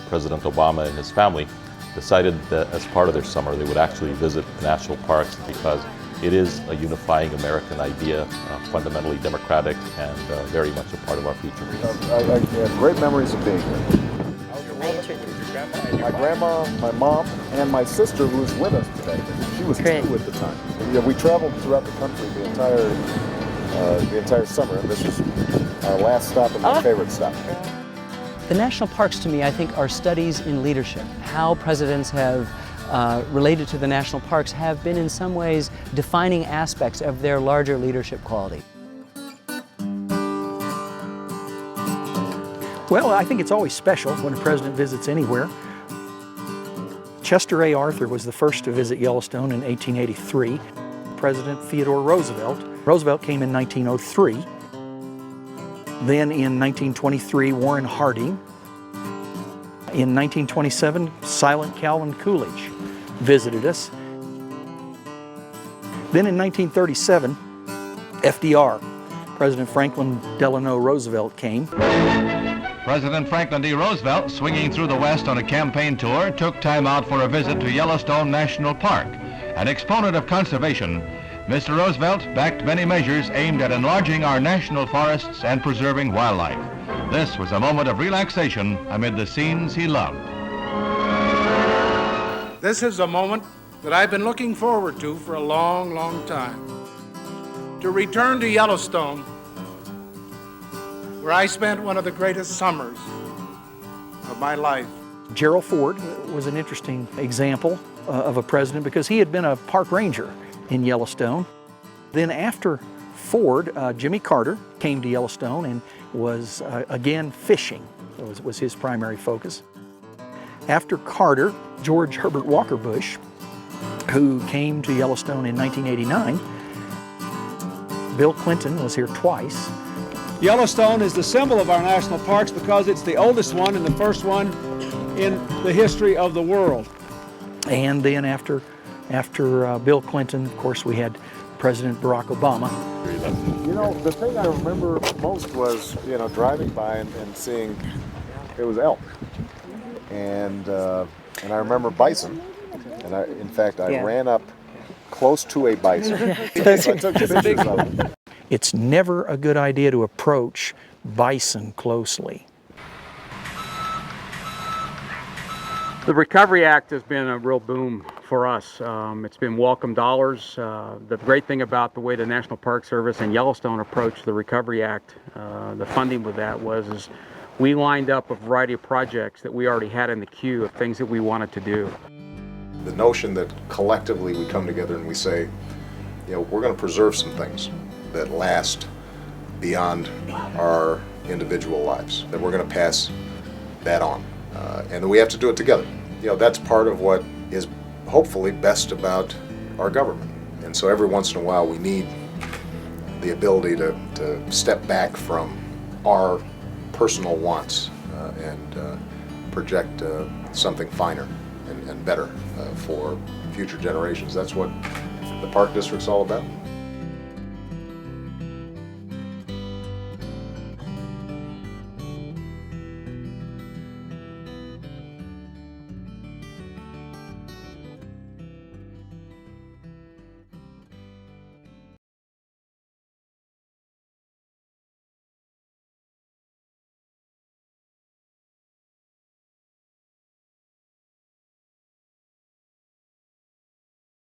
President Obama and his family decided that as part of their summer they would actually visit the national parks because it is a unifying American idea, fundamentally democratic and very much a part of our future. I have great memories of being here. My grandma, my mom, and my sister who was with us today. She was 2 at the time. Yeah, we traveled throughout the country the entire summer, and this was our last stop and my favorite stop. The national parks, to me, I think, are studies in leadership. How presidents have related to the national parks have been in some ways defining aspects of their larger leadership quality. Well, I think it's always special when a president visits anywhere. Chester A. Arthur was the first to visit Yellowstone in 1883. President Theodore Roosevelt. Roosevelt came in 1903. Then in 1923, Warren Harding. In 1927, Silent Calvin Coolidge visited us. Then in 1937, FDR, President Franklin Delano Roosevelt came. President Franklin D. Roosevelt, swinging through the West on a campaign tour, took time out for a visit to Yellowstone National Park. An exponent of conservation, Mr. Roosevelt backed many measures aimed at enlarging our national forests and preserving wildlife. This was a moment of relaxation amid the scenes he loved. This is a moment that I've been looking forward to for a long, long time. To return to Yellowstone, where I spent one of the greatest summers of my life. Gerald Ford was an interesting example of a president because he had been a park ranger in Yellowstone. Then after Ford, Jimmy Carter came to Yellowstone and was again fishing. That was his primary focus. After Carter, George Herbert Walker Bush, who came to Yellowstone in 1989. Bill Clinton was here twice. Yellowstone is the symbol of our national parks because it's the oldest one and the first one in the history of the world. And then after Bill Clinton, of course, we had President Barack Obama. You know, the thing I remember most was, driving by and seeing it was elk. And I remember bison. And in fact, I ran up close to a bison. I took pictures of it. It's never a good idea to approach bison closely. The Recovery Act has been a real boom for us. It's been welcome dollars. The great thing about the way the National Park Service and Yellowstone approached the Recovery Act, the funding with that was we lined up a variety of projects that we already had in the queue of things that we wanted to do. The notion that collectively we come together and we say, we're going to preserve some things that last beyond our individual lives, that we're going to pass that on, and that we have to do it together. That's part of what is hopefully best about our government. And so every once in a while we need the ability to step back from our personal wants and project something finer and better for future generations. That's what the Park District's all about.